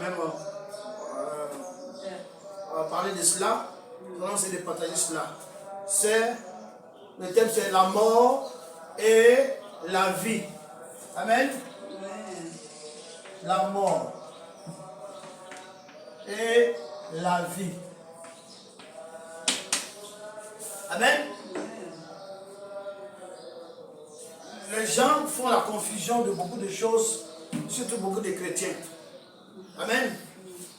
même parler de cela. Nous allons essayer de partager cela. Le thème c'est la mort et la vie. Amen. La mort et la vie. Amen. Les gens font la confusion de beaucoup de choses, surtout beaucoup de chrétiens. Amen.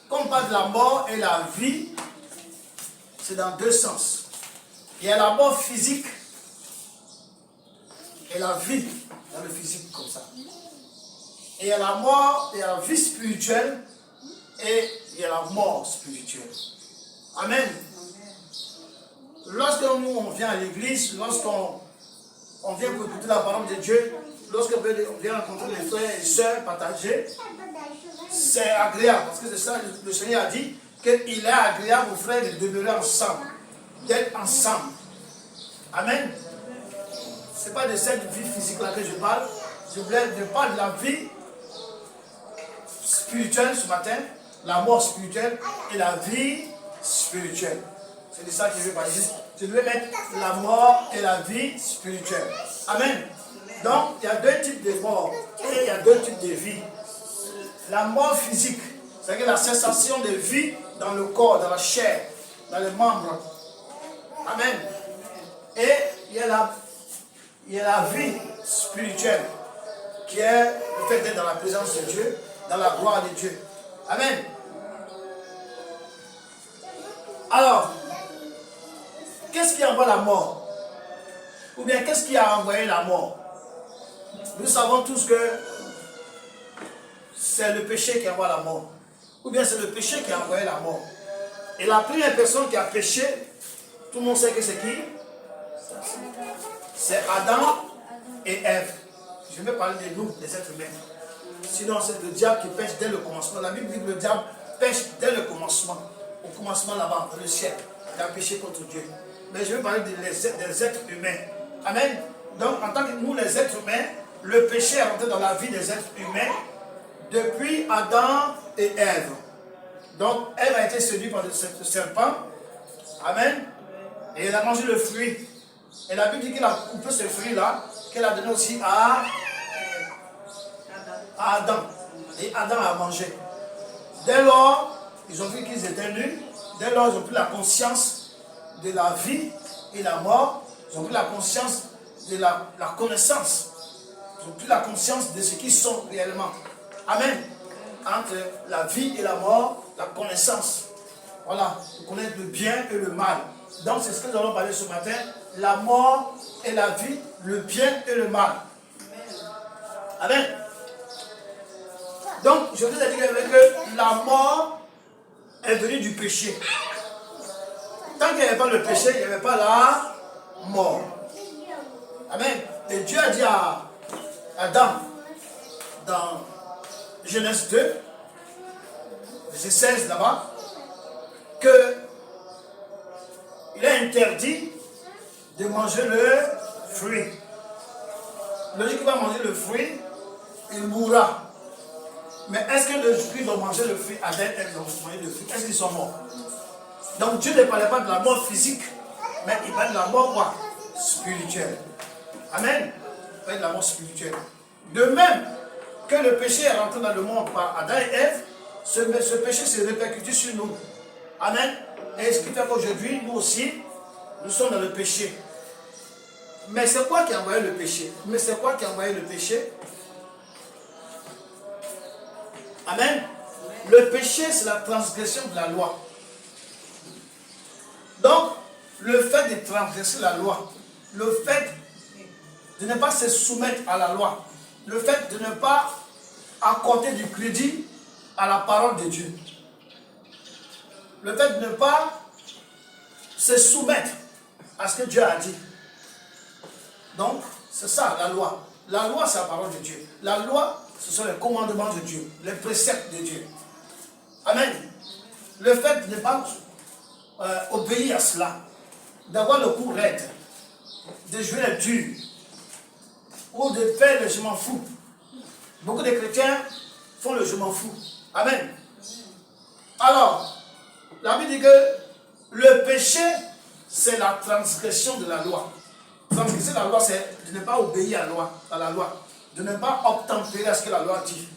Quand on parle de la mort et la vie, c'est dans deux sens. Il y a la mort physique et la vie dans le physique comme ça. Et il y a la mort, il y a la vie spirituelle et il y a la mort spirituelle. Amen. Lorsque nous on vient à l'église, lorsqu'on vient pour écouter la parole de Dieu, lorsqu'on vient rencontrer les frères et sœurs, partager, c'est agréable. Parce que c'est ça, le Seigneur a dit qu'il est agréable aux frères de demeurer ensemble, d'être ensemble. Amen. Ce n'est pas de cette vie physique-là que je parle. Je parle de la vie spirituelle ce matin, la mort spirituelle et la vie spirituelle. C'est de ça que je vais parler. Je vais mettre la mort et la vie spirituelle. Amen. Donc, il y a deux types de mort et il y a deux types de vie. La mort physique, c'est la cessation de vie dans le corps, dans la chair, dans les membres. Amen. Et il y a la vie spirituelle, qui est le fait d'être dans la présence de Dieu, dans la gloire de Dieu. Amen. Alors, qu'est-ce qui envoie la mort? Ou bien qu'est-ce qui a envoyé la mort? Nous savons tous que c'est le péché qui envoie la mort. Ou bien c'est le péché qui a envoyé la mort. Et la première personne qui a péché, tout le monde sait que c'est qui? C'est Adam et Ève. Je vais parler de nous, des êtres humains. Sinon, c'est le diable qui pêche dès le commencement. La Bible dit que le diable pêche dès le commencement. Au commencement là-bas, dans le ciel. Il a péché contre Dieu. Mais je vais parler des êtres humains. Amen. Donc, en tant que nous, les êtres humains, le péché est rentré dans la vie des êtres humains depuis Adam et Ève. Donc, Ève a été séduite par le serpent. Amen. Et elle a mangé le fruit. Et la Bible dit qu'elle a coupé ce fruit-là, qu'elle a donné aussi à Adam. Et Adam a mangé. Dès lors, ils ont vu qu'ils étaient nus. Dès lors, ils ont pris la conscience de la vie et la mort. Ils ont pris la conscience de la connaissance. Ils ont pris la conscience de ce qu'ils sont réellement. Amen. Entre la vie et la mort, la connaissance. Voilà, de connaître le bien et le mal. Donc, c'est ce que nous allons parler ce matin. La mort et la vie, le bien et le mal. Amen. Donc, je vous ai dit que la mort est venue du péché. Tant qu'il n'y avait pas le péché, il n'y avait pas la mort. Amen. Et Dieu a dit à Adam, dans Genèse 2, verset 16 là-bas, que il est interdit de manger le fruit. Logique, il va manger le fruit, il mourra. Mais est-ce que le fruit doit manger le fruit? Adam et Ève doivent manger le fruit. Est-ce qu'ils sont morts? Donc Dieu ne parlait pas de la mort physique, mais il parlait de la mort quoi? Spirituelle. Amen. Il parlait de la mort spirituelle. De même que le péché est rentré dans le monde par Adam et Ève, ce péché s'est répercuté sur nous. Amen. Et ce qui fait qu'aujourd'hui, nous aussi, nous sommes dans le péché. Mais c'est quoi qui a envoyé le péché? Amen. Le péché, c'est la transgression de la loi. Donc, le fait de transgresser la loi, le fait de ne pas se soumettre à la loi, le fait de ne pas accorder du crédit à la parole de Dieu, le fait de ne pas se soumettre à ce que Dieu a dit. Donc, c'est ça la loi. La loi, c'est la parole de Dieu. La loi, ce sont les commandements de Dieu, les préceptes de Dieu. Amen. Le fait de ne pas obéir à cela, d'avoir le cou raide, de jouer les durs, ou de faire le je m'en fous. Beaucoup de chrétiens font le je m'en fous. Amen. Alors, la Bible dit que le péché, c'est la transgression de la loi. Transgresser la loi, c'est de ne pas obéir à la loi, de ne pas obtempérer à ce que la loi dit,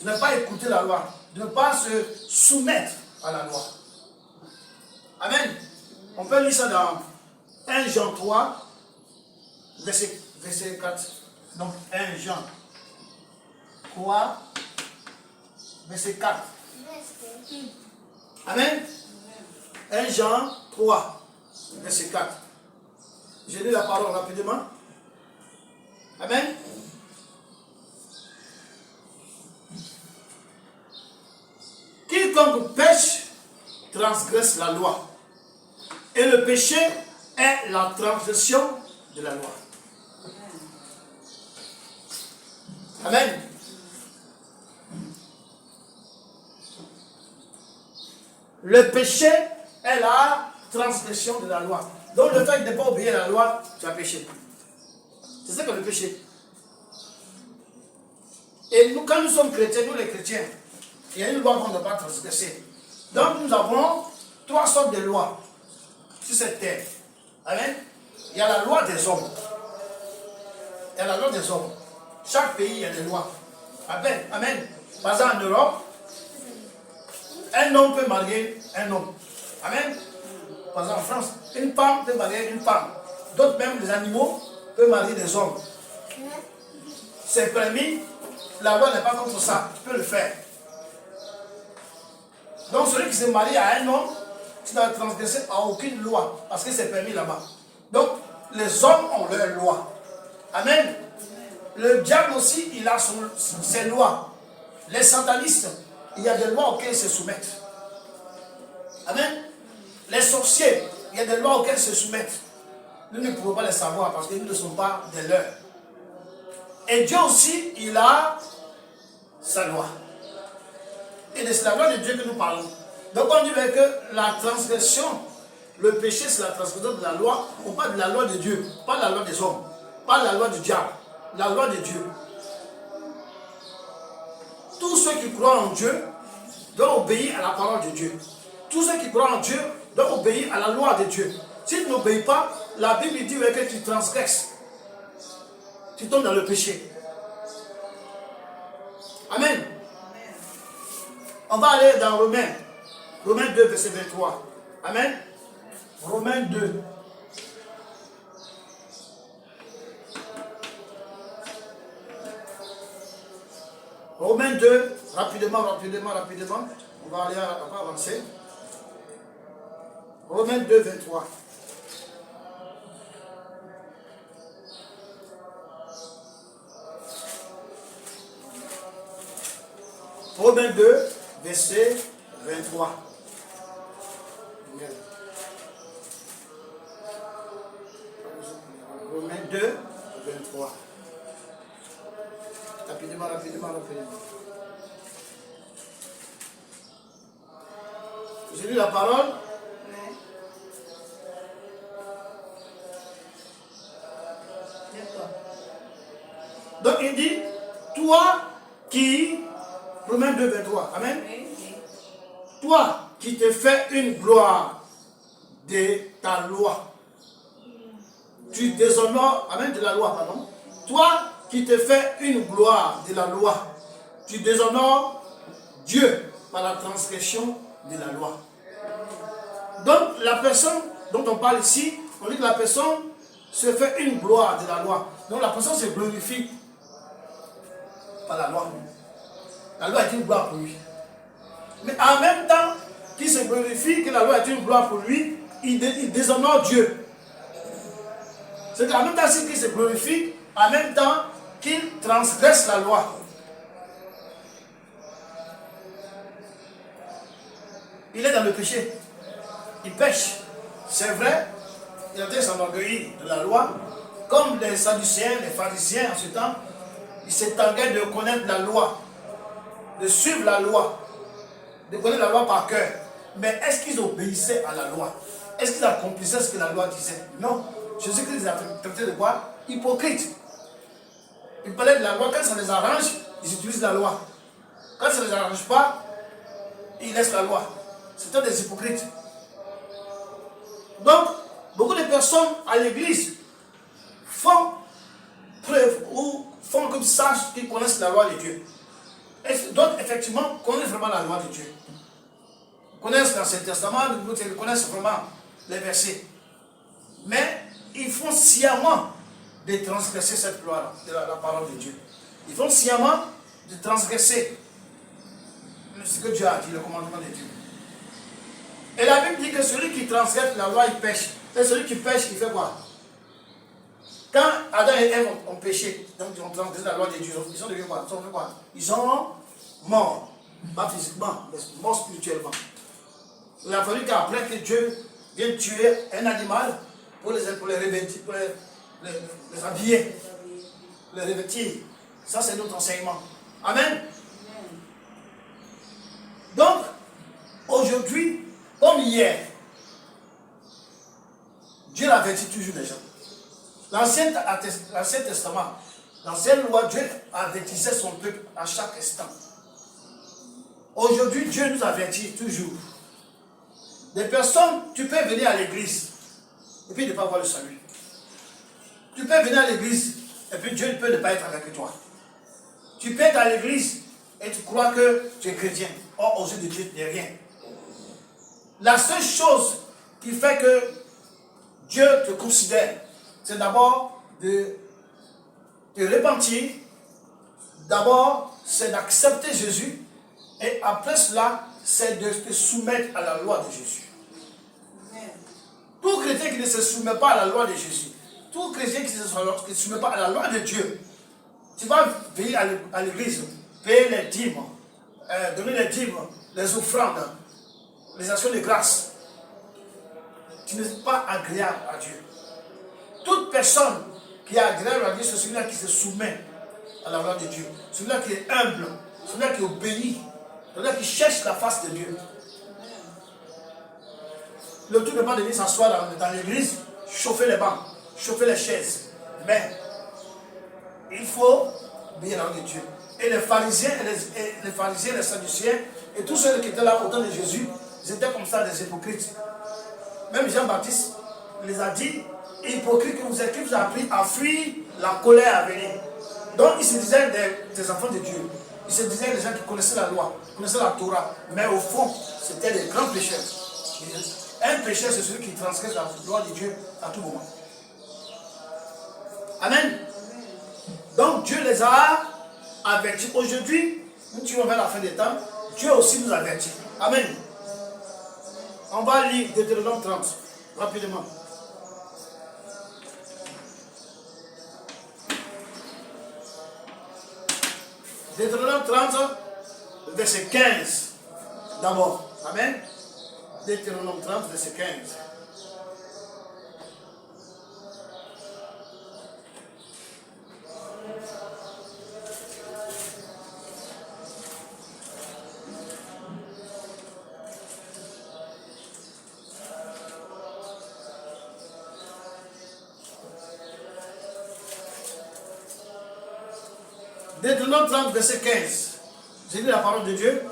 de ne pas écouter la loi, de ne pas se soumettre à la loi. Amen. On peut lire ça dans 1 Jean 3, verset 4. Donc 1 Jean 3, verset 4. Amen. 1 Jean 3, verset 4. Je lis la parole rapidement. Amen. Quiconque pêche transgresse la loi. Et le péché est la transgression de la loi. Amen. Le péché est la transgression de la loi. Donc le fait de ne pas obéir à la loi, tu as péché. C'est ça que le péché. Et nous, quand nous sommes chrétiens, nous les chrétiens, il y a une loi qu'on ne doit pas transgresser. Donc nous avons 3 sortes de lois sur cette terre. Amen. Il y a la loi des hommes. Il y a la loi des hommes. Chaque pays, il y a des lois. Amen. Amen. Par exemple, en Europe, un homme peut marier un homme. Amen. Par exemple, en France, une femme peut marier une femme. D'autres, même les animaux, peuvent marier des hommes. C'est permis. La loi n'est pas contre ça. Tu peux le faire. Donc, celui qui se marie à un homme, tu dois transgresser à aucune loi. Parce que c'est permis là-bas. Donc, les hommes ont leurs lois. Amen. Le diable aussi, il a ses lois. Les satanistes, il y a des lois auxquelles ils se soumettent. Amen. Les sorciers, il y a des lois auxquelles ils se soumettent. Nous ne pouvons pas les savoir parce que nous ne sommes pas des leurs. Et Dieu aussi, il a sa loi. Et c'est la loi de Dieu que nous parlons. Donc on dit que la transgression, le péché, c'est la transgression de la loi. On parle de la loi de Dieu, pas de la loi des hommes, pas de la loi du diable, la loi de Dieu. Tous ceux qui croient en Dieu doivent obéir à la parole de Dieu. Tous ceux qui croient en Dieu doivent obéir à la loi de Dieu. Si tu n'obéis pas, la Bible dit que tu transgresses. Tu tombes dans le péché. Amen. On va aller dans Romains. Romains 2, verset 23. Amen. Romains 2. Romains 2, rapidement. On va avancer. Romains 2, 23. Romains 2, verset 23. Romains 2, 23. Rapidement. J'ai lu la parole. Donc il dit, toi qui, Romains 2, 23, amen. Toi qui te fais une gloire de ta loi, tu déshonores, amen, de la loi, pardon. Toi qui te fais une gloire de la loi, tu déshonores Dieu par la transgression de la loi. Donc la personne dont on parle ici, on dit que la personne se fait une gloire de la loi. Donc la personne se glorifie par la loi. La loi est une gloire pour lui. Mais en même temps qu'il se glorifie, que la loi est une gloire pour lui, il déshonore Dieu. C'est qu'en même temps qu'il se glorifie, en même temps qu'il transgresse la loi. Il est dans le péché. Il pêche. C'est vrai, il a été s'enorgueillir de la loi. Comme les Sadducéens, les pharisiens en ce temps, ils s'étaient de connaître la loi, de suivre la loi, de connaître la loi par cœur. Mais est-ce qu'ils obéissaient à la loi? Est-ce qu'ils accomplissaient ce que la loi disait? Non. Jésus-Christ les a traités de quoi? Hypocrites. Ils parlaient de la loi, quand ça les arrange, ils utilisent la loi. Quand ça ne les arrange pas, ils laissent la loi. C'était des hypocrites. Donc, beaucoup de personnes à l'église font preuve ou font comme ça qu'ils connaissent la loi de Dieu. Et d'autres, effectivement, connaissent vraiment la loi de Dieu. Connaissent l'Ancien Testament, ils connaissent vraiment les versets. Mais ils font sciemment de transgresser cette loi, de la parole de Dieu. Ils font sciemment de transgresser ce que Dieu a dit, le commandement de Dieu. Et la Bible dit que celui qui transgresse la loi, il pêche. Et celui qui pêche, il fait quoi? Quand Adam et Ève ont péché, donc ils ont transgressé la loi de Dieu, ils ont devenus quoi? Ils sont morts. Pas physiquement, mais morts spirituellement. Il a fallu qu'après que Dieu vienne tuer un animal pour les revêtir, pour les habiller, les revêtir. Ça, c'est notre enseignement. Amen. Donc, aujourd'hui, comme hier, Dieu avertit toujours les gens. L'Ancien Testament, l'ancienne loi, Dieu avertissait son peuple à chaque instant. Aujourd'hui, Dieu nous avertit toujours. Des personnes, tu peux venir à l'église et puis ne pas voir le salut. Tu peux venir à l'église et puis Dieu ne peut ne pas être avec toi. Tu peux être à l'église et tu crois que tu es chrétien. Or, aux yeux de Dieu, tu n'es rien. La seule chose qui fait que Dieu te considère, c'est d'abord de te repentir. D'abord, c'est d'accepter Jésus. Et après cela, c'est de te soumettre à la loi de Jésus. Tout chrétien qui ne se soumet pas à la loi de Jésus, tout chrétien qui ne se soumet pas à la loi de Dieu, tu vas venir à l'église, payer les dîmes, donner les dîmes, les offrandes, les actions de grâce. Tu n'es pas agréable à Dieu. Toute personne qui est agréable à Dieu, c'est celui-là qui se soumet à la loi de Dieu. Celui-là qui est humble, celui-là qui obéit, celui-là qui cherche la face de Dieu. Le tout n'est pas de venir s'asseoir dans l'église, chauffer les bancs, chauffer les chaises. Mais il faut obéir à la loi de Dieu. Et les pharisiens, les sadduciens, et tous ceux qui étaient là au temps de Jésus, ils étaient comme ça, des hypocrites. Même Jean-Baptiste les a dit, hypocrite que vous êtes, qui vous a appris à fuir la colère à venir. Donc ils se disaient des enfants de Dieu. Ils se disaient des gens qui connaissaient la loi, qui connaissaient la Torah. Mais au fond, c'était des grands pécheurs. Un pécheur, c'est celui qui transgresse la loi de Dieu à tout moment. Amen. Donc Dieu les a avertis. Aujourd'hui, nous tirons vers la fin des temps, Dieu aussi nous avertit. Amen. On va lire Deutéronome 30, rapidement. Deutéronome 30, verset 15. D'abord. Amen. Deutéronome 30, verset 15. Deutéronome 30, verset 15. J'ai lu la parole de Dieu.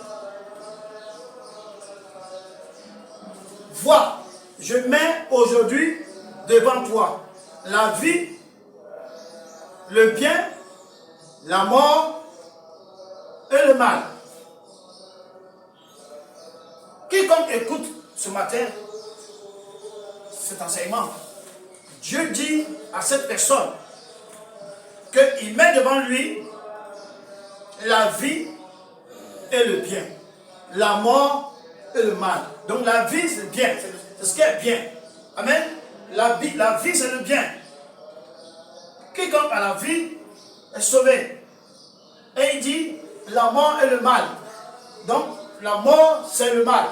Vois, je mets aujourd'hui devant toi la vie, le bien, la mort et le mal. Quiconque écoute ce matin cet enseignement, Dieu dit à cette personne qu'il met devant lui la vie et le bien, la mort et le mal. Donc la vie c'est le bien, c'est ce qui est bien. Amen. La vie c'est le bien. Quiconque a la vie est sauvé. Et il dit la mort et le mal. Donc la mort c'est le mal.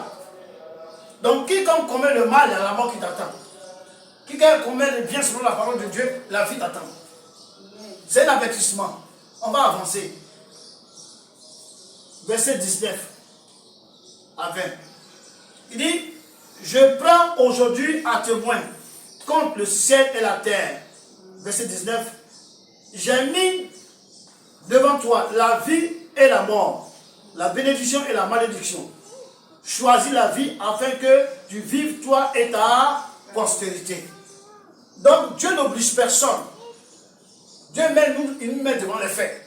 Donc quiconque commet le mal, il y a la mort qui t'attend. Quiconque commet le bien selon la parole de Dieu, la vie t'attend. C'est un avertissement. On va avancer. Verset 19 à 20. Il dit, je prends aujourd'hui à témoin contre le ciel et la terre. Verset 19. J'ai mis devant toi la vie et la mort, la bénédiction et la malédiction. choisis la vie afin que tu vives toi et ta postérité. Donc Dieu n'oblige personne. Dieu il nous met devant les faits.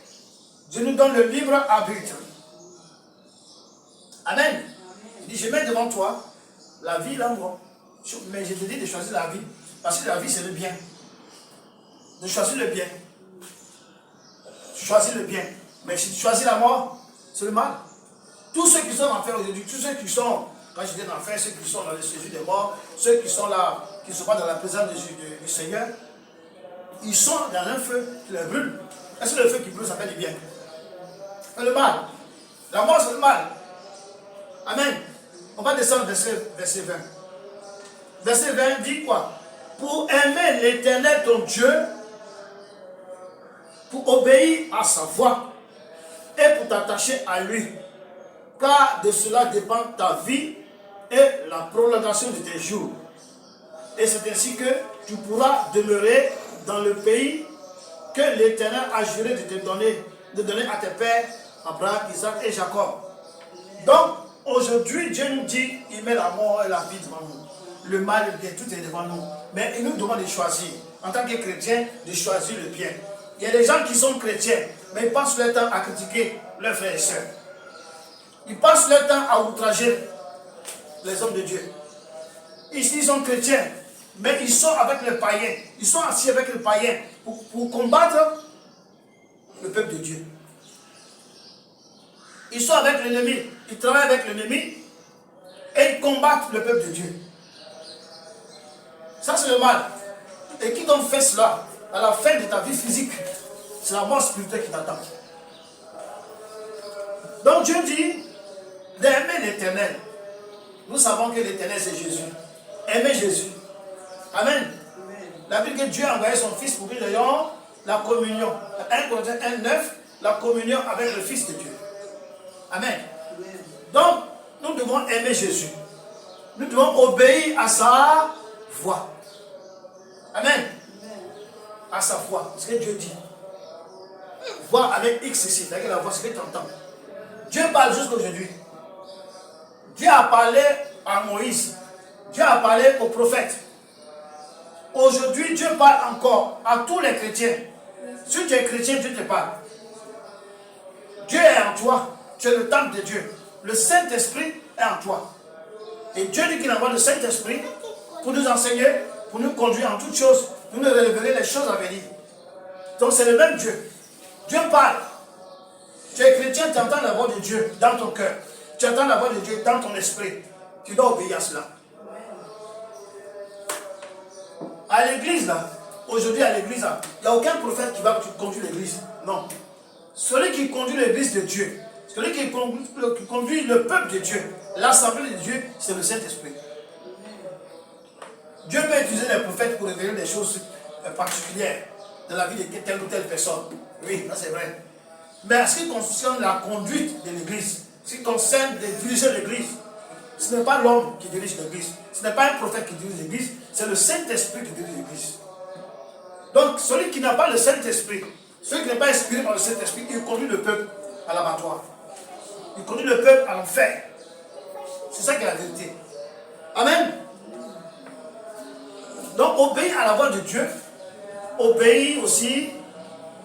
Dieu nous donne le libre arbitre. Amen. Il dit, je mets devant toi la vie et la mort. Mais je te dis de choisir la vie. Parce que la vie, c'est le bien. De choisir le bien. Tu choisis le bien. Mais si tu choisis la mort, c'est le mal. Tous ceux qui sont en enfer aujourd'hui, tous ceux qui sont, quand je dis en enfer, ceux qui sont dans le séjour des morts, ceux qui sont là, qui ne sont pas dans la présence du Seigneur, ils sont dans un feu qui les brûle. Est-ce que le feu qui brûle s'appelle du bien? C'est le mal. La mort, c'est le mal. Amen. On va descendre verset 20. Verset 20 dit quoi? Pour aimer l'Éternel ton Dieu, pour obéir à sa voix et pour t'attacher à lui. Car de cela dépend ta vie et la prolongation de tes jours. Et c'est ainsi que tu pourras demeurer dans le pays que l'Éternel a juré de donner à tes pères, Abraham, Isaac et Jacob. Donc, aujourd'hui, Dieu nous dit, il met la mort et la vie devant nous. Le mal et le bien, tout est devant nous. Mais il nous demande de choisir, en tant que chrétien, de choisir le bien. Il y a des gens qui sont chrétiens, mais ils passent leur temps à critiquer leurs frères et sœurs. Ils passent leur temps à outrager les hommes de Dieu. Ici, ils sont chrétiens, mais ils sont avec les païens. Ils sont assis avec les païens pour combattre le peuple de Dieu. Ils sont avec l'ennemi. Ils travaillent avec l'ennemi et ils combattent le peuple de Dieu. Ça, c'est le mal. Et qui donc fait cela à la fin de ta vie physique? C'est la mort spirituelle qui t'attend. Donc Dieu dit d'aimer l'Éternel. Nous savons que l'Éternel, c'est Jésus. Aimer Jésus. Amen. La Bible dit que Dieu a envoyé son Fils pour que nous ayons la communion. 1 Corinthiens 1:9, la communion avec le Fils de Dieu. Amen. Donc, nous devons aimer Jésus. Nous devons obéir à sa voix. Amen. À sa voix. Ce que Dieu dit. Voix avec X ici. C'est la voix, ce que tu entends. Dieu parle jusqu'aujourd'hui. Dieu a parlé à Moïse. Dieu a parlé aux prophètes. Aujourd'hui, Dieu parle encore à tous les chrétiens. Si tu es chrétien, Dieu te parle. Dieu est en toi. Tu es le temple de Dieu. Le Saint-Esprit est en toi. Et Dieu dit qu'il envoie le Saint-Esprit pour nous enseigner, pour nous conduire en toutes choses, pour nous révéler les choses à venir. Donc c'est le même Dieu. Dieu parle. Tu es chrétien, tu entends la voix de Dieu dans ton cœur. Tu entends la voix de Dieu dans ton esprit. Tu dois obéir à cela. À l'église, là, aujourd'hui à l'église, il n'y a aucun prophète qui va conduire l'église. Non. Celui qui conduit l'église de Dieu, celui qui conduit le peuple de Dieu, l'assemblée de Dieu, c'est le Saint-Esprit. Dieu peut utiliser les prophètes pour révéler des choses particulières dans la vie de telle ou telle personne. Oui, ça c'est vrai. Mais en ce qui concerne la conduite de l'église, ce qui concerne de diriger l'église, ce n'est pas l'homme qui dirige l'église, ce n'est pas un prophète qui dirige l'église, c'est le Saint-Esprit qui dirige l'église. Donc, celui qui n'a pas le Saint-Esprit, celui qui n'est pas inspiré par le Saint-Esprit, il conduit le peuple à l'abattoir. Il conduit le peuple à l'enfer. C'est ça qui est la vérité. Amen. Donc, obéir à la voix de Dieu, obéir aussi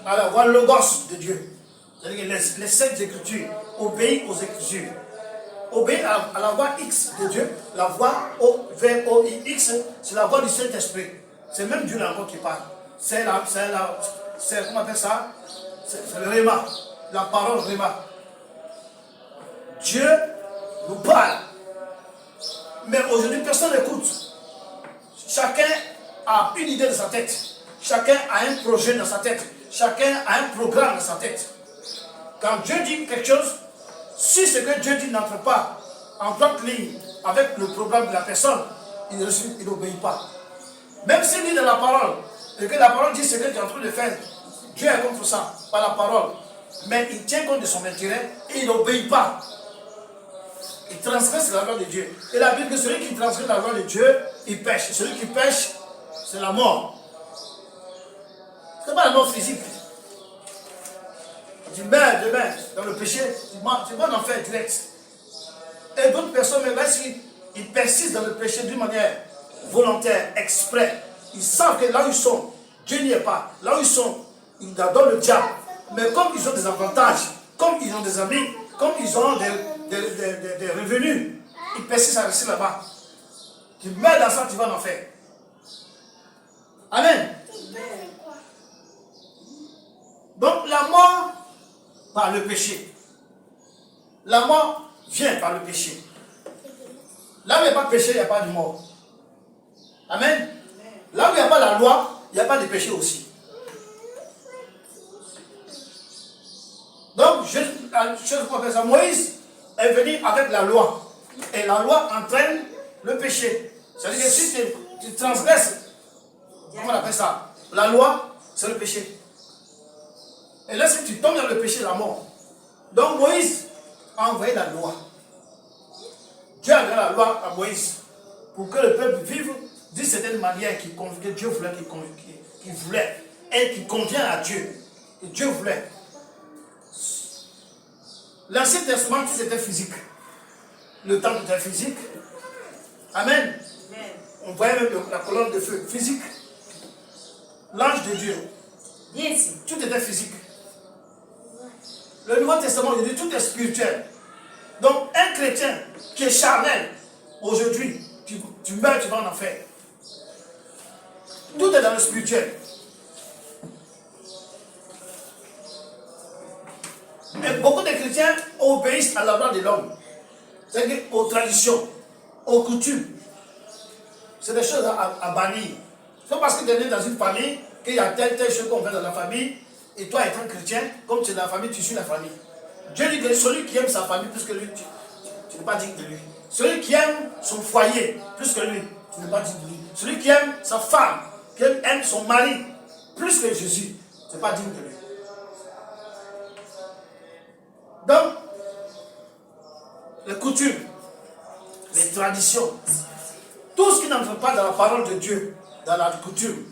à la voix logos de Dieu. C'est-à-dire que les saintes écritures, obéir aux écritures. Obéir à la voix X de Dieu, la voix O-V-O-I-X, c'est la voix du Saint-Esprit. C'est même Dieu là encore qui parle. C'est comment on appelle ça? C'est le Réma, la parole Réma. Dieu nous parle. Mais aujourd'hui, personne n'écoute. Chacun a une idée dans sa tête. Chacun a un projet dans sa tête. Chacun a un programme dans sa tête. Quand Dieu dit quelque chose, si ce que Dieu dit n'entre pas en droite ligne avec le programme de la personne, il n'obéit pas. Même s'il dit dans la parole, et que la parole dit ce que tu es en train de faire, Dieu est contre ça, par la parole. Mais il tient compte de son intérêt et il n'obéit pas. Il transgresse la loi de Dieu. Et la Bible dit que celui qui transgresse la loi de Dieu, il pêche. Celui qui pêche, c'est la mort. Ce n'est pas la mort physique. Tu meurs demain dans le péché, tu vas en enfer direct. Et d'autres personnes, même s'ils persistent dans le péché d'une manière volontaire, exprès, ils savent que là où ils sont, Dieu n'y est pas. Là où ils sont, ils adorent le diable. Mais comme ils ont des avantages, comme ils ont des amis, comme ils ont des revenus, ils persistent à rester là-bas. Tu meurs dans ça, tu vas en enfer. Amen. Donc la mort par le péché. La mort vient par le péché. Là où il n'y a pas de péché, il n'y a pas de mort. Amen. Là où il n'y a pas la loi, il n'y a pas de péché aussi. Donc, Moïse est venu avec la loi. Et la loi entraîne le péché. C'est-à-dire que si tu transgresses, comment on appelle ça? La loi, c'est le péché. Et là, si tu tombes dans le péché, la mort. Donc, Moïse a envoyé la loi. Dieu a donné la loi à Moïse pour que le peuple vive d'une certaine manière que Dieu voulait, qu'il voulait et qui convient à Dieu. Que Dieu voulait. L'Ancien Testament, tout était physique. Le temple était physique. Amen. On voyait même la colonne de feu physique. L'ange de Dieu. Tout était physique. Le Nouveau Testament, il dit tout est spirituel. Donc, un chrétien qui est charnel, aujourd'hui, tu meurs, tu vas en enfer. Tout est dans le spirituel. Et beaucoup de chrétiens obéissent à la loi de l'homme. C'est-à-dire aux traditions, aux coutumes. C'est des choses à bannir. C'est parce que tu es né dans une famille qu'il y a telle chose qu'on fait dans la famille. Et toi, étant chrétien, comme tu es dans la famille, tu suis la famille. Dieu dit que celui qui aime sa famille plus que lui, tu n'es pas digne de lui. Celui qui aime son foyer plus que lui, tu n'es pas digne de lui. Celui qui aime sa femme, qui aime son mari plus que Jésus, tu n'es pas digne de lui. Donc, les coutumes, les traditions, tout ce qui n'entre pas dans la parole de Dieu, dans la coutume,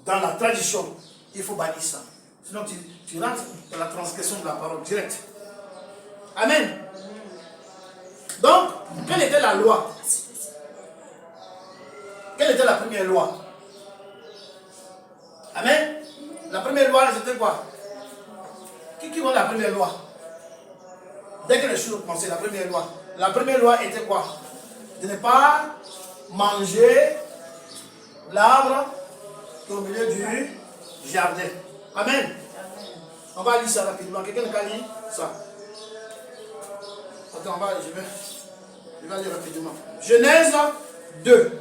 dans la tradition, il faut bannir ça. Sinon, tu rentres dans la transgression de la parole directe. Amen. Donc, quelle était la loi? Quelle était la première loi? Amen. La première loi, c'était quoi? Qui voit la première loi? Dès que les choses ont commencé, la première loi. La première loi était quoi? De ne pas manger l'arbre au milieu du jardin. Amen. On va lire ça rapidement. Quelqu'un n'a lire ça? Attends, je vais lire rapidement. Genèse 2.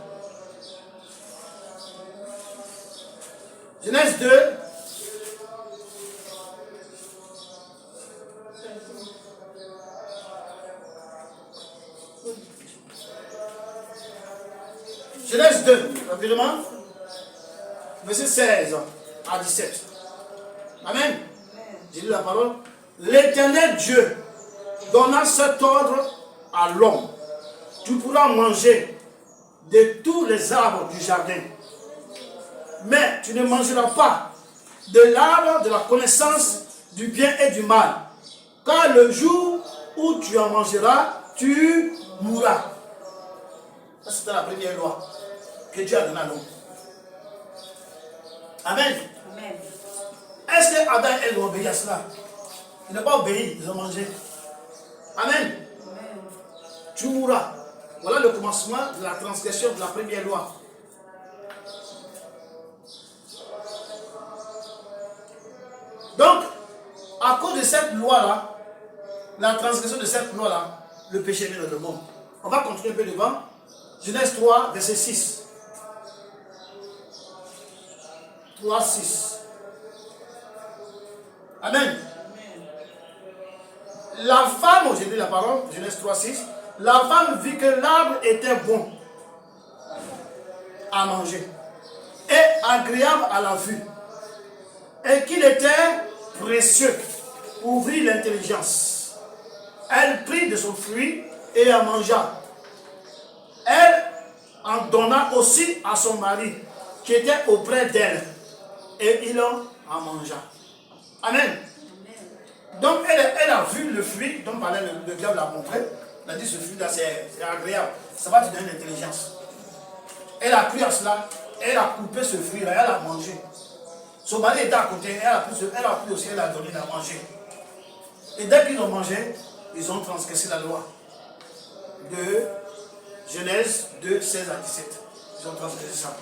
Genèse 2. Genèse 2, rapidement. Verset 16 à 17. Amen. J'ai lu la parole. L'Éternel Dieu donna cet ordre à l'homme. Tu pourras manger de tous les arbres du jardin. Mais tu ne mangeras pas de l'arbre de la connaissance du bien et du mal. Car le jour où tu en mangeras, tu mourras. Ça, c'était la première loi que Dieu a donnée à l'homme. Amen. Amen. Est-ce que Adam et Ève ont obéi à cela? Ils n'ont pas obéi, ils ont mangé. Amen. Amen. Tu mourras. Voilà le commencement de la transgression de la première loi. Donc, à cause de cette loi-là, la transgression de cette loi-là, le péché vient dans le monde. On va continuer un peu devant. Genèse 3, verset 6. 3, 6. Amen. La femme, j'ai dit la parole, Genèse 3, 6. La femme vit que l'arbre était bon à manger et agréable à la vue, et qu'il était précieux pour ouvrir l'intelligence. Elle prit de son fruit et en mangea. Elle en donna aussi à son mari qui était auprès d'elle, et il en mangea. Amen. Donc elle a vu le fruit dont le diable l'a montré. Elle a dit ce fruit-là, c'est agréable. Ça va te donner l'intelligence. Elle a cru à cela. Elle a coupé ce fruit-là. Elle a mangé. Son mari était à côté. Elle a pris aussi, elle a donné à manger. Et dès qu'ils ont mangé, ils ont transgressé la loi. De Genèse 2, 16 à 17. Ils ont transgressé ça.